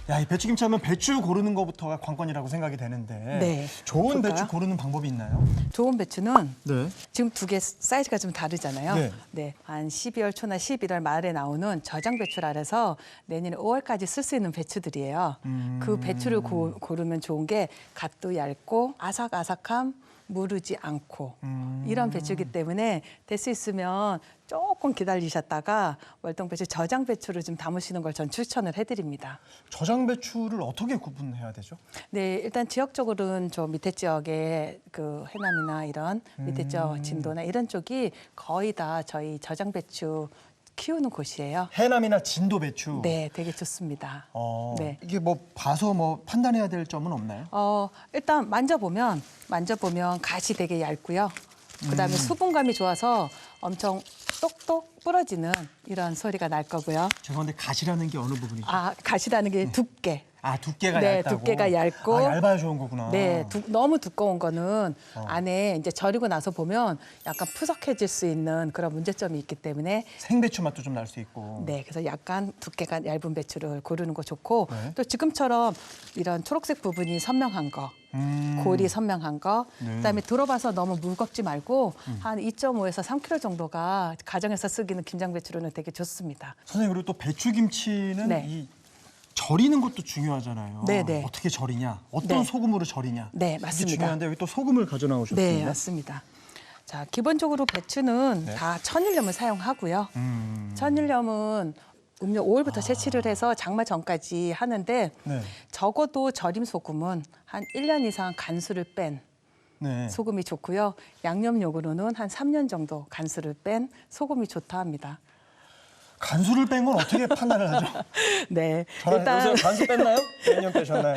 야, 이 배추김치 하면 배추 고르는 것부터가 관건이라고 생각이 되는데 네. 좋은 볼까요? 배추 고르는 방법이 있나요? 좋은 배추는 네. 지금 두 개 사이즈가 좀 다르잖아요. 네. 네. 한 12월 초나 11월 말에 나오는 저장 배추라 해서 내년 5월까지 쓸 수 있는 배추들이에요. 그 배추를 고르면 좋은 게 갓도 얇고 아삭아삭함 무르지 않고 이런 배추이기 때문에 될 수 있으면 조금 기다리셨다가 월동배추 저장 배추를 좀 담으시는 걸 전 추천을 해드립니다. 저장 배추를 어떻게 구분해야 되죠? 네, 일단 지역적으로는 저 밑에 지역에 그 해남이나 이런 밑에 지역 진도나 이런 쪽이 거의 다 저희 저장 배추 키우는 곳이에요. 해남이나 진도 배추. 네, 되게 좋습니다. 네. 이게 뭐 봐서 뭐 판단해야 될 점은 없나요? 일단 만져보면 가시 되게 얇고요. 그다음에 수분감이 좋아서 엄청 똑똑 부러지는 이런 소리가 날 거고요. 죄송한데 가시라는 게 어느 부분이죠? 가시라는 게 두께. 아, 두께가 네, 얇다고? 두께가 얇고. 아, 얇아야 좋은 거구나. 네, 너무 두꺼운 거는 안에 이제 절이고 나서 보면 약간 푸석해질 수 있는 그런 문제점이 있기 때문에 생배추 맛도 좀 날 수 있고. 네, 그래서 약간 두께가 얇은 배추를 고르는 거 좋고 네. 또 지금처럼 이런 초록색 부분이 선명한 거, 골이 선명한 거, 네. 그다음에 들어봐서 너무 무겁지 말고 한 2.5에서 3kg 정도가 가정에서 쓰기는 김장 배추로는 되게 좋습니다. 선생님, 그리고 또 배추김치는 네. 이 절이는 것도 중요하잖아요. 네네. 어떻게 절이냐, 어떤 네. 소금으로 절이냐. 네, 그게 맞습니다. 중요한데 여기 또 소금을 가져 나오셨습니다. 네, 맞습니다. 자, 기본적으로 배추는 네. 다 천일염을 사용하고요. 천일염은 음력 5월부터 채취를 해서 장마 전까지 하는데 네. 적어도 절임 소금은 한 1년 이상 간수를 뺀 네. 소금이 좋고요. 양념용으로는 한 3년 정도 간수를 뺀 소금이 좋다 합니다. 간수를 뺀 건 어떻게 판단을 하죠? 네, 일단 간수 뺐나요? 몇 년 빼셨나요?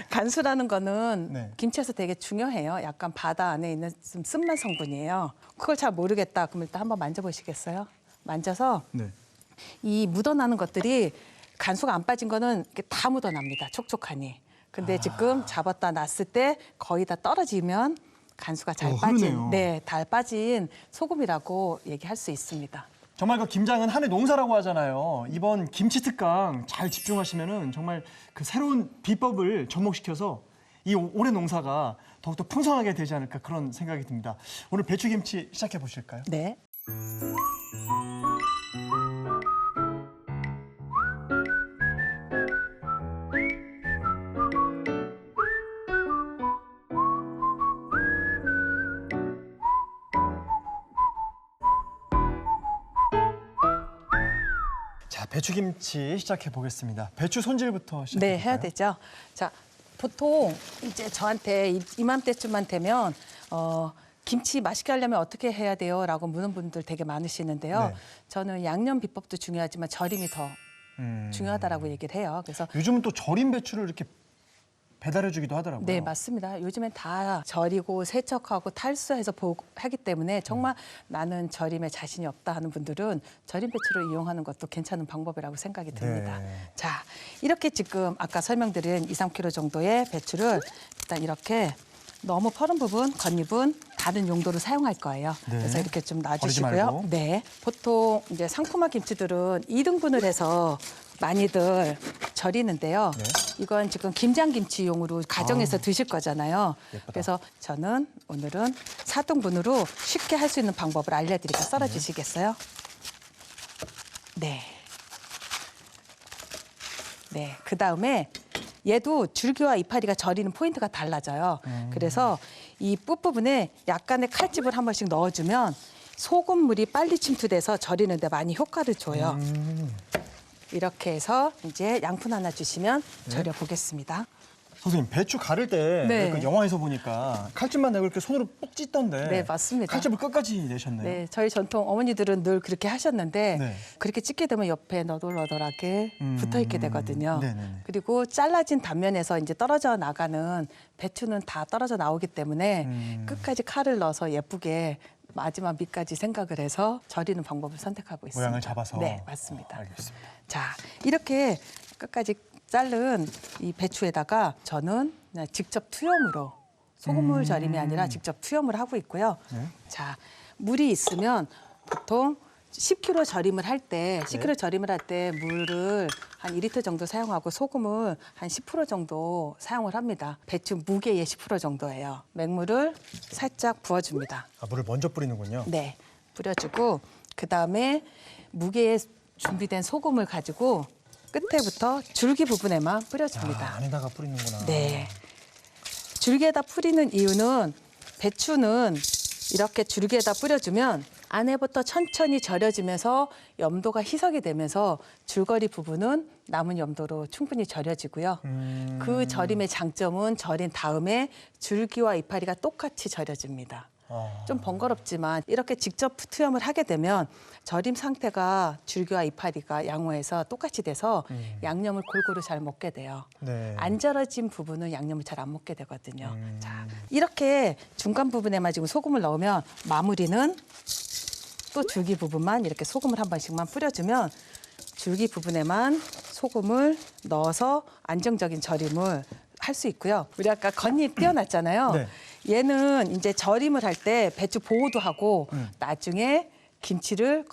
간수라는 거는 네. 김치에서 되게 중요해요. 약간 바다 안에 있는 좀 쓴맛 성분이에요. 그걸 잘 모르겠다. 그럼 일단 한번 만져보시겠어요? 만져서 네. 이 묻어나는 것들이 간수가 안 빠진 거는 이렇게 다 묻어납니다. 촉촉하니. 근데 지금 잡았다 놨을 때 거의 다 떨어지면 간수가 잘 빠진, 흐르네요. 네, 달 빠진 소금이라고 얘기할 수 있습니다. 정말 그 김장은 한 해 농사라고 하잖아요. 이번 김치 특강 잘 집중하시면은 정말 그 새로운 비법을 접목시켜서 이 올해 농사가 더욱더 풍성하게 되지 않을까 그런 생각이 듭니다. 오늘 배추김치 시작해 보실까요? 네. 자, 배추김치 시작해 보겠습니다. 배추 손질부터 시작해 네, 볼까요? 해야 되죠. 자, 보통 이제 저한테 이맘때쯤만 되면 김치 맛있게 하려면 어떻게 해야 돼요? 라고 묻는 분들 되게 많으시는데요. 네. 저는 양념 비법도 중요하지만 절임이 더 중요하다라고 얘기를 해요. 그래서 요즘은 또 절임 배추를 이렇게 배달해 주기도 하더라고요. 네, 맞습니다. 요즘엔 다 절이고 세척하고 탈수해서 하기 때문에 정말 나는 절임에 자신이 없다 하는 분들은 절임 배추를 이용하는 것도 괜찮은 방법이라고 생각이 듭니다. 네. 자, 이렇게 지금 아까 설명드린 2, 3kg 정도의 배추를 일단 이렇게 너무 퍼른 부분, 겉잎은 다른 용도로 사용할 거예요. 네. 그래서 이렇게 좀 버리지 놔주시고요. 말고. 네, 보통 이제 상품화 김치들은 2등분을 해서 많이들 절이는데요. 네. 이건 지금 김장김치용으로 가정에서 드실 거잖아요. 예쁘다. 그래서 저는 오늘은 4등분으로 쉽게 할 수 있는 방법을 알려드릴까 썰어 주시겠어요? 네. 네. 그 다음에 얘도 줄기와 이파리가 절이는 포인트가 달라져요. 그래서 이 끝부분에 약간의 칼집을 한 번씩 넣어주면 소금물이 빨리 침투돼서 절이는데 많이 효과를 줘요. 이렇게 해서 이제 양푼 하나 주시면 절여 보겠습니다. 선생님, 배추 가를 때 네. 그 영화에서 보니까 칼집만 내고 이렇게 손으로 뽁 찢던데 네, 맞습니다. 칼집을 끝까지 내셨네요. 네, 저희 전통 어머니들은 늘 그렇게 하셨는데 네. 그렇게 찢게 되면 옆에 너덜너덜하게 붙어 있게 되거든요. 네네네. 그리고 잘라진 단면에서 이제 떨어져 나가는 배추는 다 떨어져 나오기 때문에 끝까지 칼을 넣어서 예쁘게 마지막 밑까지 생각을 해서 절이는 방법을 선택하고 있습니다. 모양을 잡아서. 네, 맞습니다. 알겠습니다. 자, 이렇게 끝까지 자른 이 배추에다가 저는 그냥 직접 투여물로 소금물 절임이 아니라 직접 투여물 하고 있고요. 네. 자, 물이 있으면 보통 10kg 절임을 할 때, 10kg 절임을 할 때 물을 한 2리터 정도 사용하고 소금을 한 10% 정도 사용을 합니다. 배추 무게의 10% 정도예요. 맹물을 살짝 부어줍니다. 아, 물을 먼저 뿌리는군요. 네, 뿌려주고 그다음에 무게에 준비된 소금을 가지고 끝에부터 줄기 부분에만 뿌려줍니다. 아, 안에다가 뿌리는구나. 네. 줄기에다 뿌리는 이유는 배추는 이렇게 줄기에다 뿌려주면 안에부터 천천히 절여지면서 염도가 희석이 되면서 줄거리 부분은 남은 염도로 충분히 절여지고요. 그 절임의 장점은 절인 다음에 줄기와 이파리가 똑같이 절여집니다. 좀 번거롭지만 이렇게 직접 투여을 하게 되면 절임 상태가 줄기와 이파리가 양호해서 똑같이 돼서 양념을 골고루 잘 먹게 돼요. 네. 안 절여진 부분은 양념을 잘 안 먹게 되거든요. 자, 이렇게 중간 부분에만 지금 소금을 넣으면 마무리는 또 줄기 부분만 이렇게 소금을 한 번씩만 뿌려주면 줄기 부분에만 소금을 넣어서 안정적인 절임을 할 수 있고요. 우리 아까 겉잎 띄어놨잖아요. 네. 얘는 이제 절임을 할 때 배추 보호도 하고 나중에 김치를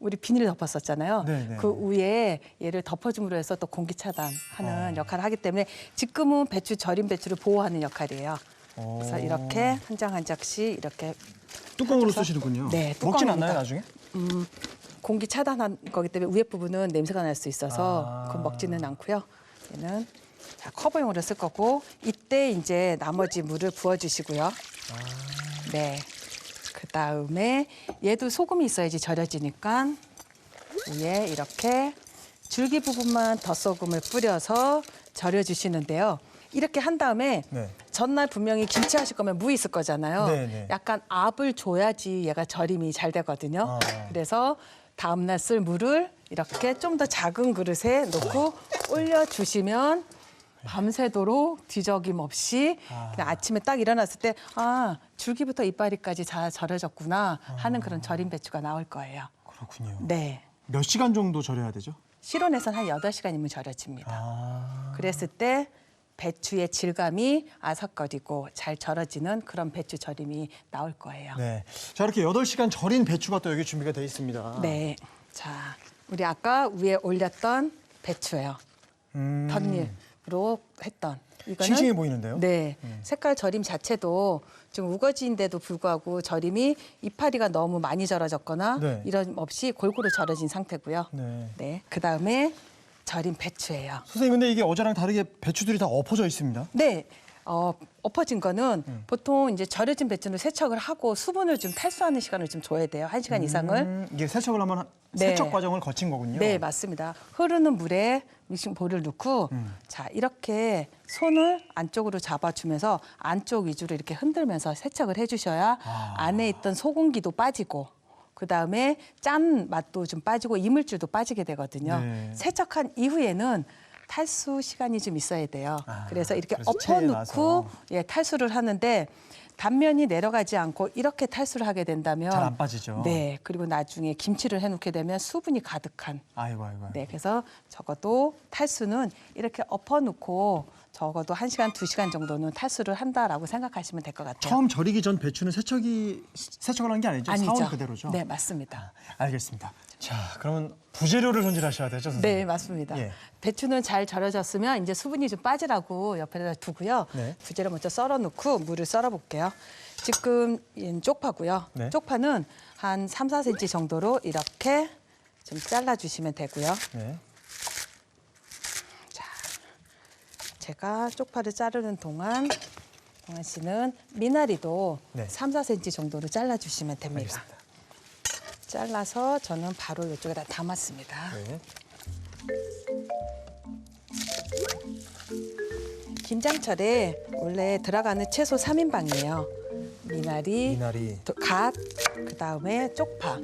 우리 비닐을 덮었었잖아요. 네네. 그 위에 얘를 덮어줌으로 해서 또 공기 차단하는 역할을 하기 때문에 지금은 절임 배추를 보호하는 역할이에요. 그래서 이렇게 한 장 한 장씩 이렇게 뚜껑으로 펴줘서- 쓰시는군요. 네, 먹진 뚜껑입니다. 않나요, 나중에? 공기 차단한 거기 때문에 위에 부분은 냄새가 날 수 있어서 그건 먹지는 않고요. 얘는 자, 커버용으로 쓸 거고 이때 이제 나머지 물을 부어주시고요. 네. 그 다음에 얘도 소금이 있어야지 절여지니까 위에 이렇게 줄기 부분만 덧소금을 뿌려서 절여주시는데요. 이렇게 한 다음에 네. 전날 분명히 김치 하실 거면 무 있을 거잖아요. 네네. 약간 압을 줘야지 얘가 절임이 잘 되거든요. 아. 그래서 다음날 쓸 물을 이렇게 좀 더 작은 그릇에 넣고 올려주시면 밤새도록 뒤적임 없이 그냥 아침에 딱 일어났을 때 줄기부터 이파리까지 잘 절여졌구나 하는 그런 절임 배추가 나올 거예요. 그렇군요. 네. 몇 시간 정도 절여야 되죠? 실온에서는 한 8시간이면 절여집니다. 아. 그랬을 때 배추의 질감이 아삭거리고 잘 절여지는 그런 배추 절임이 나올 거예요. 네. 자, 이렇게 8시간 절인 배추가 또 여기 준비가 돼 있습니다. 네. 자, 우리 아까 위에 올렸던 배추예요. 덧잎으로 했던. 이거는 싱싱해 보이는데요? 네. 색깔 절임 자체도 지금 우거지인데도 불구하고 절임이 이파리가 너무 많이 절여졌거나 네. 이런 없이 골고루 절여진 상태고요. 네. 네. 그다음에 절임 배추예요. 선생님, 근데 이게 어제랑 다르게 배추들이 다 엎어져 있습니다. 네. 엎어진 거는 보통 이제 절여진 배추는 세척을 하고 수분을 좀 탈수하는 시간을 좀 줘야 돼요. 1시간 이상을. 이게 세척을 하면 네. 세척 과정을 거친 거군요. 네, 맞습니다. 흐르는 물에 믹싱볼을 넣고 자, 이렇게 손을 안쪽으로 잡아주면서 안쪽 위주로 이렇게 흔들면서 세척을 해주셔야 안에 있던 소금기도 빠지고 그다음에 짠 맛도 좀 빠지고 이물질도 빠지게 되거든요. 네. 세척한 이후에는 탈수 시간이 좀 있어야 돼요. 그래서 이렇게 그래서 체에 엎어놓고 놔서. 탈수를 하는데 단면이 내려가지 않고 이렇게 탈수를 하게 된다면 잘 안 빠지죠. 네, 그리고 나중에 김치를 해놓게 되면 수분이 가득한. 아이고. 네, 그래서 적어도 탈수는 이렇게 엎어놓고 적어도 1시간, 2시간 정도는 탈수를 한다라고 생각하시면 될 것 같아요. 처음 절이기 전 배추는 세척을 한 게 아니죠? 사온 그대로죠? 네, 맞습니다. 알겠습니다. 자, 그러면 부재료를 손질하셔야 되죠, 선생님? 네, 맞습니다. 예. 배추는 잘 절여졌으면 이제 수분이 좀 빠지라고 옆에다 두고요. 네. 부재료 먼저 썰어 놓고 물을 썰어 볼게요. 지금 쪽파고요. 네. 쪽파는 한 3, 4cm 정도로 이렇게 좀 잘라주시면 되고요. 네. 제가 쪽파를 자르는 동안 동환 씨는 미나리도 네. 3, 4cm 정도로 잘라주시면 됩니다. 알겠습니다. 잘라서 저는 바로 이쪽에다 담았습니다. 네. 김장철에 원래 들어가는 채소 3인방이에요. 미나리, 갓, 그다음에 쪽파.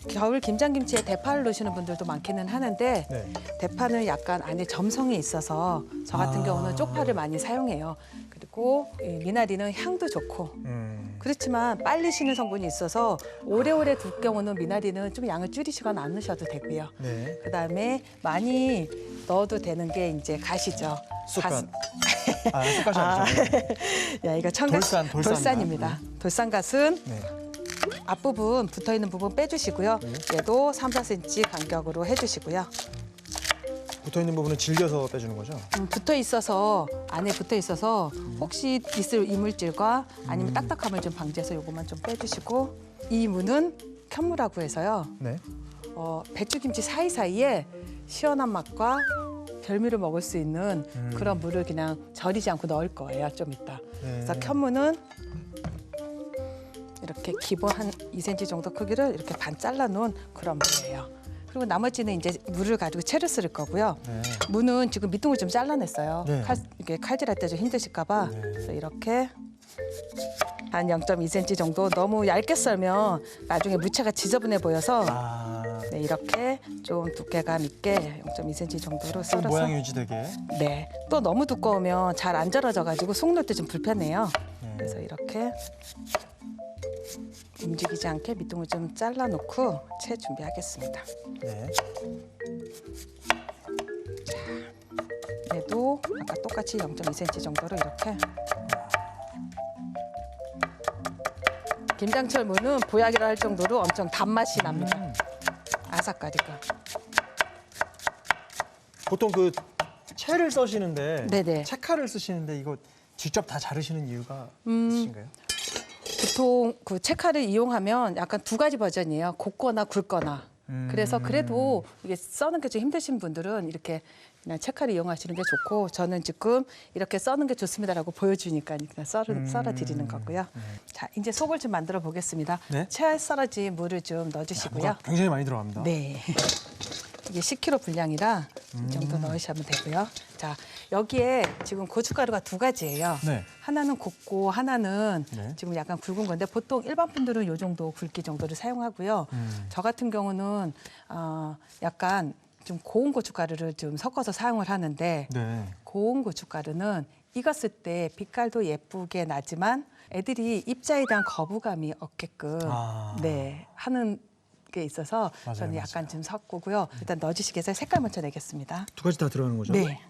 겨울 김장김치에 대파를 넣으시는 분들도 많기는 하는데 네. 대파는 약간 안에 점성이 있어서 저 같은 경우는 쪽파를 많이 사용해요. 그리고 이 미나리는 향도 좋고 그렇지만 빨리 식는 성분이 있어서 오래오래 둘 경우는 미나리는 좀 양을 줄이시거나 안 넣으셔도 되고요. 네. 그다음에 많이 넣어도 되는 게 이제 갓이죠. 쑥갓. 쑥갓이 아니죠. 야, 이거 청갓 돌산입니다. 돌산입니다. 돌산갓은 네. 앞부분 붙어있는 부분 빼주시고요. 얘도 3, 4cm 간격으로 해주시고요. 붙어 있는 부분은 질겨서 빼주는 거죠? 붙어 있어서 안에 붙어 있어서 혹시 있을 이물질과 아니면 딱딱함을 좀 방지해서 요것만 좀 빼주시고 이 무는 켠무라고 해서요. 네. 배추김치 사이사이에 시원한 맛과 별미를 먹을 수 있는 그런 무를 그냥 절이지 않고 넣을 거예요. 좀 이따. 그래서 켠무는 이렇게 기본 한 2cm 정도 크기를 이렇게 반 잘라놓은 그런 무예요. 그리고 나머지는 이제 무를 가지고 채를 썰을 거고요. 네. 무는 지금 밑둥을 좀 잘라냈어요. 네. 이게 칼질할 때 좀 힘드실까-봐. 그래서 이렇게 한 0.2cm 정도 너무 얇게 썰면 나중에 무채가 지저분해 보여서 네, 이렇게 좀 두께감 있게 0.2cm 정도로 썰어서 모양이 유지되게. 네. 또 너무 두꺼우면 잘 안 절여져가지고 속 넣을 때 좀 불편해요. 그래서 이렇게 움직이지 않게 밑둥을 좀 잘라놓고 채 준비하겠습니다. 네. 얘도 아까 똑같이 0.2cm 정도로 이렇게. 김장철 무는 보약이라 할 정도로 엄청 단맛이 납니다. 아삭거리고. 보통 그 채를 써시는데 네네. 채칼을 쓰시는데 이거 직접 다 자르시는 이유가 있으신가요? 보통 그 채칼을 이용하면 약간 두 가지 버전이에요. 굽거나 굴거나. 그래서 그래도 이게 써는 게 좀 힘드신 분들은 이렇게 그냥 채칼을 이용하시는 게 좋고 저는 지금 이렇게 써는 게 좋습니다라고 보여주니까 그냥 썰어 드리는 거고요. 자, 이제 속을 좀 만들어 보겠습니다. 네. 채 썰어진 물을 좀 넣어주시고요. 굉장히 많이 들어갑니다. 네. 이게 10kg 분량이라 이 정도 넣으시면 되고요. 자, 여기에 지금 고춧가루가 두 가지예요. 네. 하나는 곱고 하나는 네. 지금 약간 굵은 건데 보통 일반 분들은 이 정도 굵기 정도를 사용하고요. 저 같은 경우는 약간 좀 고운 고춧가루를 좀 섞어서 사용을 하는데 네. 고운 고춧가루는 익었을 때 빛깔도 예쁘게 나지만 애들이 입자에 대한 거부감이 없게끔 네, 하는 게 있어서 맞아요, 저는 약간 맞아요. 좀 섞고요. 일단 넣어주시겠어요? 색깔 먼저 내겠습니다. 두 가지 다 들어가는 거죠? 네.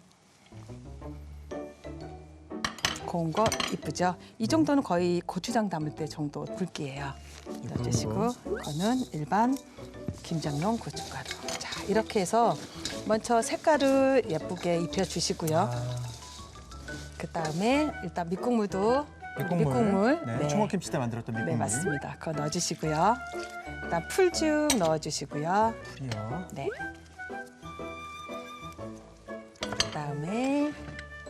고운 거 이쁘죠? 이 정도는 거의 고추장 담을 때 정도 굵기예요. 넣어주시고 이거는 일반 김장용 고춧가루. 자, 이렇게 해서 먼저 색깔을 예쁘게 입혀주시고요. 그다음에 일단 밑국물도 밑국물. 네. 총각김치 때 만들었던 밑국물. 네, 맞습니다. 그거 넣어주시고요. 일단 풀죽 넣어주시고요. 풀이요. 네. 그다음에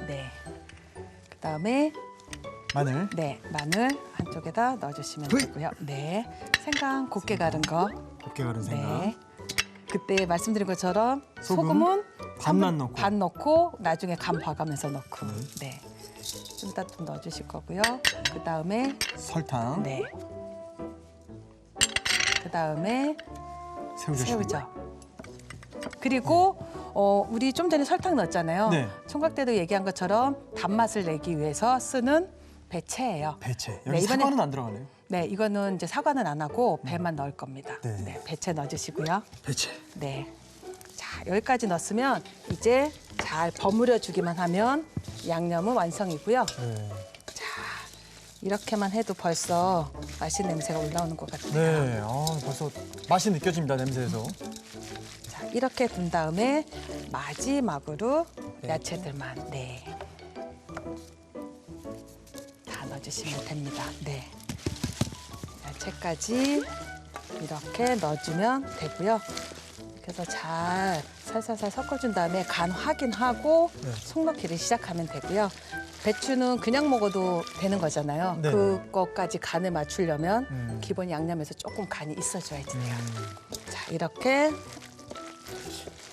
네. 그다음에 마늘. 네, 마늘 한쪽에다 넣어주시면 되고요. 네, 생강 곱게 갈은 거. 곱게 갈은 생강. 네. 그때 말씀드린 것처럼 소금 소금은 반만 넣고. 반 넣고 나중에 간 봐가면서 넣고. 네. 좀 이따 좀 넣어주실 거고요. 그 다음에 설탕. 네. 그 다음에 새우젓. 그리고 우리 좀 전에 설탕 넣었잖아요. 네. 총각 때도 얘기한 것처럼 단맛을 내기 위해서 쓰는 배채예요. 배채. 네, 여기 이번에- 사과는 안 들어가네요. 네, 이거는 이제 사과는 안 하고 배만 넣을 겁니다. 네. 네, 배채 넣어주시고요. 배채. 네. 자, 여기까지 넣었으면 이제 잘 버무려 주기만 하면 양념은 완성이고요. 네. 이렇게만 해도 벌써 맛있는 냄새가 올라오는 것 같아요. 네. 벌써 맛이 느껴집니다, 냄새에서. 자, 이렇게 군 다음에 마지막으로 네. 야채들만 네. 다 넣어주시면 됩니다. 네. 야채까지 이렇게 넣어주면 되고요. 그래서 잘 살살살 섞어준 다음에 간 확인하고 네. 속 넣기를 시작하면 되고요. 배추는 그냥 먹어도 되는 거잖아요. 네. 그것까지 간을 맞추려면 음. 기본 양념에서 조금 간이 있어줘야지 돼요. 자, 이렇게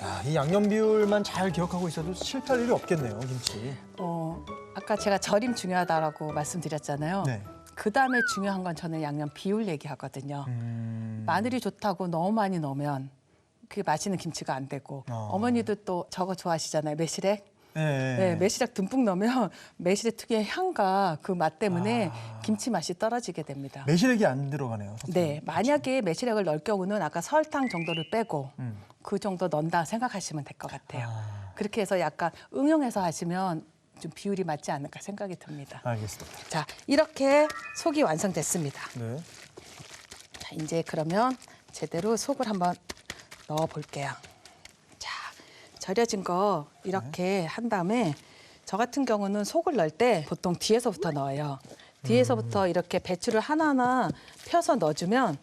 야, 이 양념 비율만 잘 기억하고 있어도 실패할 일이 없겠네요, 김치. 아까 제가 절임 중요하다라고 말씀드렸잖아요. 네. 그 다음에 중요한 건 저는 양념 비율 얘기하거든요. 마늘이 좋다고 너무 많이 넣으면 그게 맛있는 김치가 안 되고 어머니도 또 저거 좋아하시잖아요. 매실액. 네. 네, 매실액 듬뿍 넣으면 매실액 특유의 향과 그 맛 때문에 김치 맛이 떨어지게 됩니다. 매실액이 안 들어가네요. 네, 만약에 매실액을 넣을 경우는 아까 설탕 정도를 빼고 그 정도 넣는다 생각하시면 될 것 같아요. 그렇게 해서 약간 응용해서 하시면 좀 비율이 맞지 않을까 생각이 듭니다. 알겠습니다. 자, 이렇게 속이 완성됐습니다. 네. 자, 이제 그러면 제대로 속을 한번 넣어 볼게요. 자, 절여진 거 이렇게 한 다음에 저 같은 경우는 속을 넣을 때 보통 뒤에서부터 넣어요. 뒤에서부터 이렇게 배추를 하나하나 펴서 넣어주면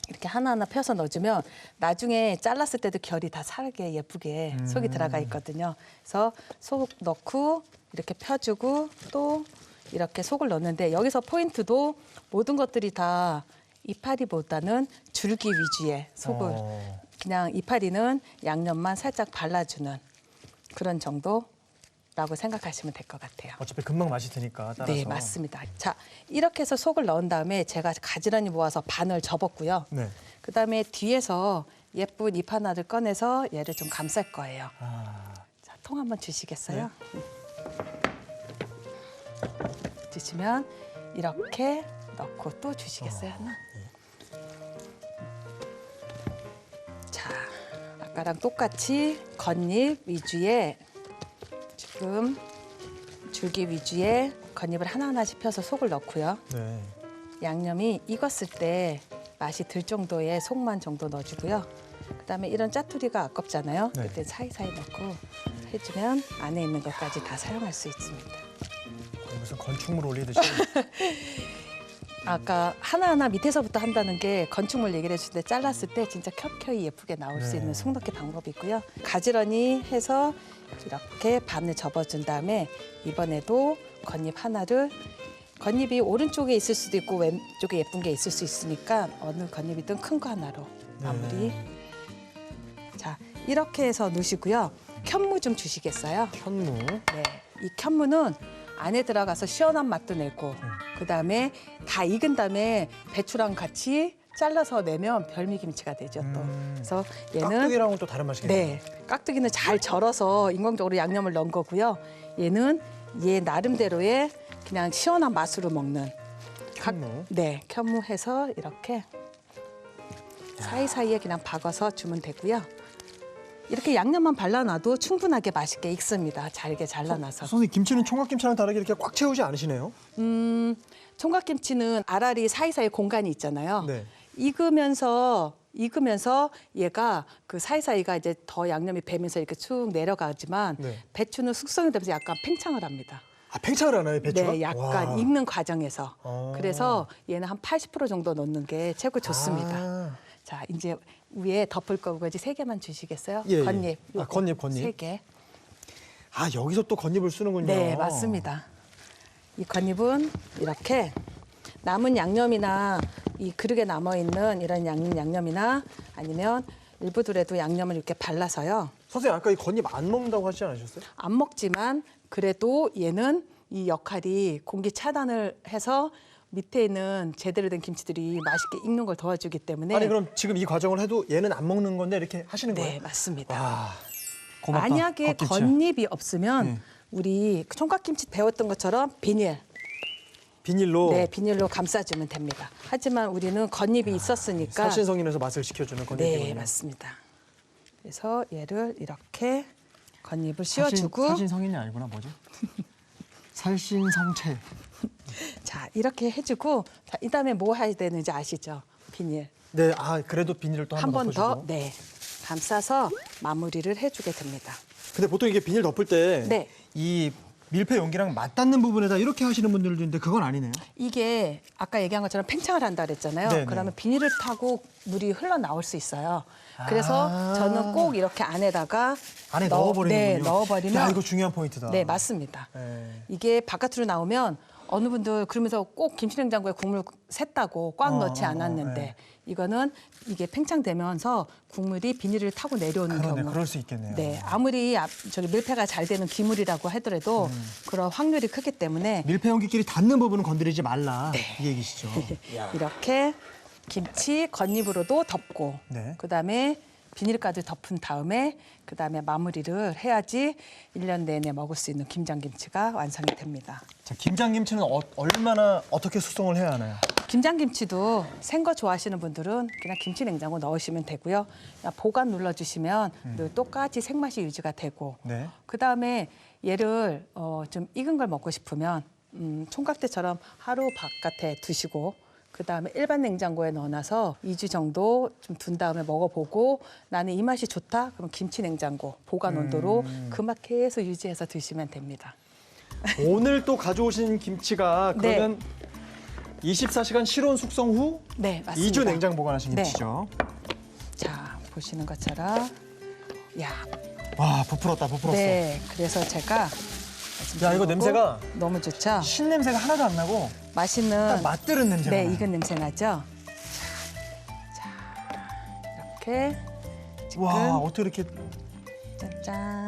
이렇게 하나하나 펴서 넣어주면 나중에 잘랐을 때도 결이 다 살게 예쁘게 속이 들어가 있거든요. 그래서 속 넣고 이렇게 펴주고 또 이렇게 속을 넣는데 여기서 포인트도 모든 것들이 다 이파리보다는 줄기 위주의 속을 그냥 이파리는 양념만 살짝 발라주는 그런 정도라고 생각하시면 될 것 같아요. 어차피 금방 맛이 드니까 따라서. 네, 맞습니다. 자, 이렇게 해서 속을 넣은 다음에 제가 가지런히 모아서 반을 접었고요. 네. 그다음에 뒤에서 예쁜 잎 하나를 꺼내서 얘를 좀 감쌀 거예요. 자, 통 한번 주시겠어요? 주시면 이렇게 넣고 또 주시겠어요? 하나? 자, 아까랑 똑같이 겉잎 위주의 지금 줄기 위주의 겉잎을 하나하나씩 펴서 속을 넣고요. 네. 양념이 익었을 때 맛이 들 정도의 속만 정도 넣어주고요. 그다음에 이런 짜투리가 아깝잖아요. 네. 그때 사이사이 넣고 해주면 안에 있는 것까지 다 사용할 수 있습니다. 거의 무슨 건축물 올리듯이. 아까 하나하나 밑에서부터 한다는 게 건축물 얘기를 해줄 때 잘랐을 때 진짜 켜켜이 예쁘게 나올 수 있는 속넣기 방법이 있고요. 가지런히 해서 이렇게 반을 접어준 다음에 이번에도 겉잎 하나를 겉잎이 오른쪽에 있을 수도 있고 왼쪽에 예쁜 게 있을 수 있으니까 어느 겉잎이든 큰 거 하나로 마무리. 자, 이렇게 해서 넣으시고요. 현무 좀 주시겠어요? 현무. 네, 이 현무는 안에 들어가서 시원한 맛도 내고 그다음에 다 익은 다음에 배추랑 같이 잘라서 내면 별미김치가 되죠 또. 그래서 얘는 깍두기랑은 또 다른 맛이겠네요. 네, 깍두기는 잘 절어서 인공적으로 양념을 넣은 거고요. 얘는 얘 나름대로의 그냥 시원한 맛으로 먹는 현무. 네, 현무해서 이렇게 사이사이에 그냥 박아서 주면 되고요. 이렇게 양념만 발라놔도 충분하게 맛있게 익습니다. 잘게 잘라놔서. 선생님 김치는 총각김치랑 다르게 이렇게 꽉 채우지 않으시네요? 총각김치는 알알이 사이사이 공간이 있잖아요. 네. 익으면서 얘가 그 사이사이가 이제 더 양념이 배면서 이렇게 쭉 내려가지만 네. 배추는 숙성이 되면서 약간 팽창을 합니다. 아 팽창을 하나요 배추가? 네, 약간 와. 익는 과정에서. 어. 그래서 얘는 한 80% 정도 넣는 게 최고 좋습니다. 아. 자, 이제 위에 덮을 거까지 3개만 주시겠어요? 예, 예. 겉잎. 아, 겉잎. 3개. 아 여기서 또 겉잎을 쓰는군요. 네, 맞습니다. 이 겉잎은 이렇게 남은 양념이나 이 그릇에 남아있는 이런 양념이나 아니면 일부들에도 양념을 이렇게 발라서요. 선생님 아까 이 겉잎 안 먹는다고 하시지 않으셨어요? 안 먹지만 그래도 얘는 이 역할이 공기 차단을 해서 밑에 있는 제대로 된 김치들이 맛있게 익는 걸 도와주기 때문에 아니 그럼 지금 이 과정을 해도 얘는 안 먹는 건데 이렇게 하시는 네, 거예요? 맞습니다. 와 고맙다. 만약에 겉김치야. 겉잎이 없으면 네. 우리 총각김치 배웠던 것처럼 비닐로 네, 비닐로 감싸주면 됩니다. 하지만 우리는 겉잎이 있었으니까 살신성인에서 맛을 지켜주는 겉잎이군요. 네, 맞습니다. 그래서 얘를 이렇게 겉잎을 씌워주고 살신성인이 아니구나 뭐지? 살신성체. 자, 이렇게 해주고 자, 이 다음에 뭐 해야 되는지 아시죠? 비닐. 네, 아 그래도 비닐을 또 한 한 번 번 덮어주고. 더 네, 감싸서 마무리를 해주게 됩니다. 근데 보통 이게 비닐 덮을 때 네. 이 밀폐 용기랑 맞닿는 부분에다 이렇게 하시는 분들도 있는데 그건 아니네요. 이게 아까 얘기한 것처럼 팽창을 한다 그랬잖아요. 네네. 그러면 비닐을 타고 물이 흘러나올 수 있어요. 그래서 아. 저는 꼭 이렇게 안에다가 안에 넣어버리는군요. 네, 넣어버리면 야 이거 중요한 포인트다. 네, 맞습니다. 네. 이게 바깥으로 나오면 어느 분들 그러면서 꼭 김치냉장고에 국물 샜다고 꽉 넣지 않았는데 네. 이거는 이게 팽창되면서 국물이 비닐을 타고 내려오는 그러네, 경우. 그럴 수 있겠네요. 네, 아무리 저기 밀폐가 잘 되는 기물이라고 하더라도 그런 확률이 크기 때문에 밀폐 용기끼리 닿는 부분은 건드리지 말라 네. 이 얘기시죠. 이렇게 김치 겉잎으로도 덮고 네. 그다음에 비닐까지 덮은 다음에 그다음에 마무리를 해야지 1년 내내 먹을 수 있는 김장김치가 완성이 됩니다. 자, 김장김치는 얼마나 어떻게 숙성을 해야 하나요? 김장김치도 생거 좋아하시는 분들은 그냥 김치 냉장고 넣으시면 되고요. 그냥 보관 눌러주시면 늘 똑같이 생맛이 유지가 되고 네. 그다음에 얘를 좀 익은 걸 먹고 싶으면 총각 때처럼 하루 바깥에 두시고 그다음에 일반 냉장고에 넣어놔서 2주 정도 좀 둔 다음에 먹어보고 나는 이 맛이 좋다. 그럼 김치 냉장고 보관 온도로 그 맛 계속 유지해서 드시면 됩니다. 오늘 또 가져오신 김치가 네. 그러면 24시간 실온 숙성 후 네, 맞습니다. 2주 냉장 보관하신 네. 김치죠. 자, 보시는 것처럼 야, 와, 부풀었다, 부풀었어. 네, 그래서 제가 야, 이거 냄새가 너무 좋죠. 신냄새가 하나도 안 나고 맛있는 딱 맛들은 냄새가 네, 나요. 익은 냄새 나죠. 자, 이렇게 지금 와, 어떻게 이렇게 짠짠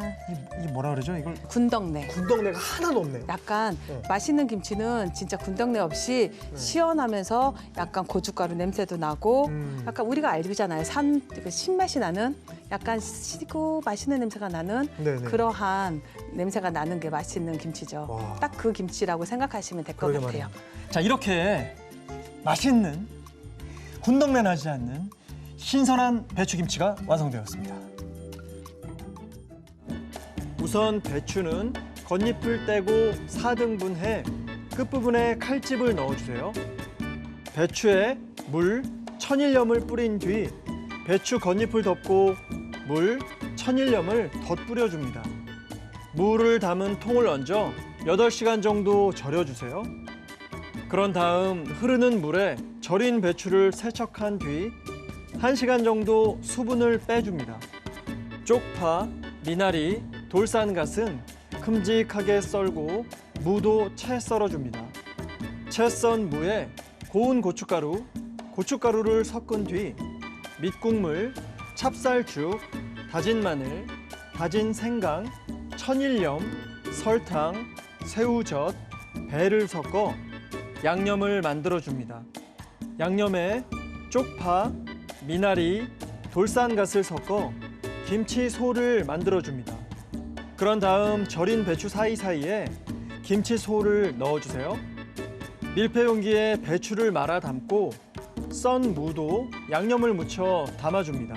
이 뭐라 그러죠? 이걸 군덕내. 군덕내가 하나도 없네. 약간 네. 맛있는 김치는 진짜 군덕내 없이 시원하면서 약간 고춧가루 냄새도 나고 약간 우리가 알잖아요. 신맛이 나는 약간 시고 맛있는 냄새가 나는 네네. 그러한 냄새가 나는 게 맛있는 김치죠. 와. 딱 그 김치라고 생각하시면 될 것 그러게 같아요. 말이에요. 자, 이렇게 맛있는 군덕내 나지 않는 신선한 배추김치가 완성되었습니다. 우선 배추는 겉잎을 떼고 4등분해 끝부분에 칼집을 넣어주세요. 배추에 물, 천일염을 뿌린 뒤 배추 겉잎을 덮고 물, 천일염을 덧뿌려줍니다. 물을 담은 통을 얹어 8시간 정도 절여주세요. 그런 다음 흐르는 물에 절인 배추를 세척한 뒤 1시간 정도 수분을 빼줍니다. 쪽파, 미나리, 돌산갓은 큼직하게 썰고 무도 채 썰어줍니다. 채 썬 무에 고운 고춧가루, 고춧가루를 섞은 뒤 밑국물, 찹쌀죽, 다진 마늘, 다진 생강, 천일염, 설탕, 새우젓, 배를 섞어 양념을 만들어줍니다. 양념에 쪽파, 미나리, 돌산갓을 섞어 김치소를 만들어줍니다. 그런 다음 절인 배추 사이사이에 김치소를 넣어주세요. 밀폐 용기에 배추를 말아 담고 썬 무도 양념을 묻혀 담아줍니다.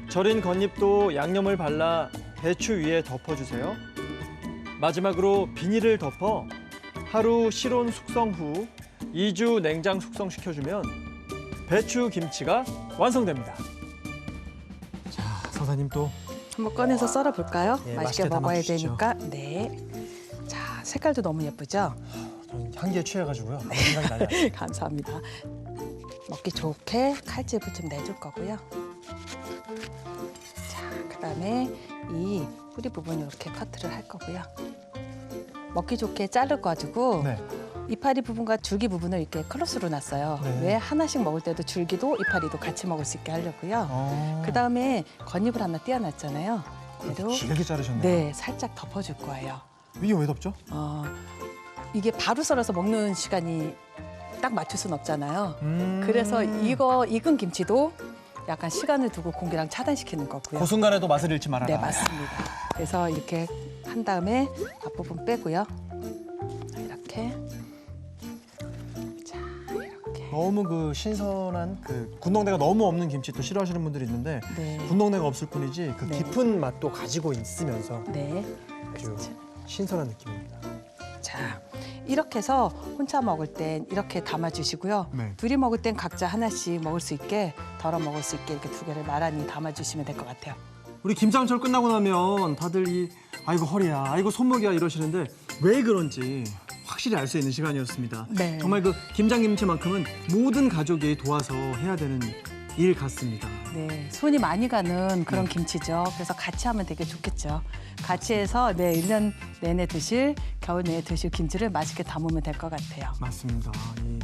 절인 겉잎도 양념을 발라 배추 위에 덮어주세요. 마지막으로 비닐을 덮어 하루 실온 숙성 후 2주 냉장 숙성시켜주면 배추 김치가 완성됩니다. 자, 선사님 또 한번 꺼내서 썰어 볼까요? 예, 맛있게 맛있게 먹어야 담아주시죠. 되니까. 네. 자, 색깔도 너무 예쁘죠? 저는 향기에 취해가지고요. 아무 생각이 나지 않아요. 감사합니다. 먹기 좋게 칼집을 좀 내줄 거고요. 자, 그다음에 이 뿌리 부분 이렇게 커트를 할 거고요. 먹기 좋게 자르가지고 네. 이파리 부분과 줄기 부분을 이렇게 클로스로 놨어요. 네. 왜 하나씩 먹을 때도 줄기도 이파리도 같이 먹을 수 있게 하려고요. 그 그다음에 겉잎을 하나 띄어놨잖아요. 그대로 길게 자르셨네요. 네, 살짝 덮어줄 거예요. 이게 왜 덥죠? 이게 바로 썰어서 먹는 시간이 딱 맞출 순 없잖아요. 음. 그래서 이거 익은 김치도 약간 시간을 두고 공기랑 차단시키는 거고요. 그 순간에도 맛을 잃지 말아라. 네, 맞습니다. 그래서 이렇게 한 다음에 앞부분 빼고요. 이렇게. 자, 이렇게. 너무 그 신선한 그 군동내가 너무 없는 김치 또 싫어하시는 분들이 있는데 네. 군동내가 없을 뿐이지 그 네. 깊은 맛도 가지고 있으면서 네. 아주 신선한 느낌입니다. 자, 이렇게 해서 혼자 먹을 땐 이렇게 담아주시고요. 네. 둘이 먹을 땐 각자 하나씩 먹을 수 있게 덜어 먹을 수 있게 이렇게 두 개를 나란히 담아주시면 될 것 같아요. 우리 김장철 끝나고 나면 다들 아이고 허리야, 아이고 손목이야 이러시는데 왜 그런지 확실히 알 수 있는 시간이었습니다. 네. 정말 그 김장김치만큼은 모든 가족이 도와서 해야 되는 일 같습니다. 네, 손이 많이 가는 그런 김치죠. 그래서 같이 하면 되게 좋겠죠. 같이 해서 1년 내내 드실, 겨울 내내 드실 김치를 맛있게 담으면 될 것 같아요. 맞습니다.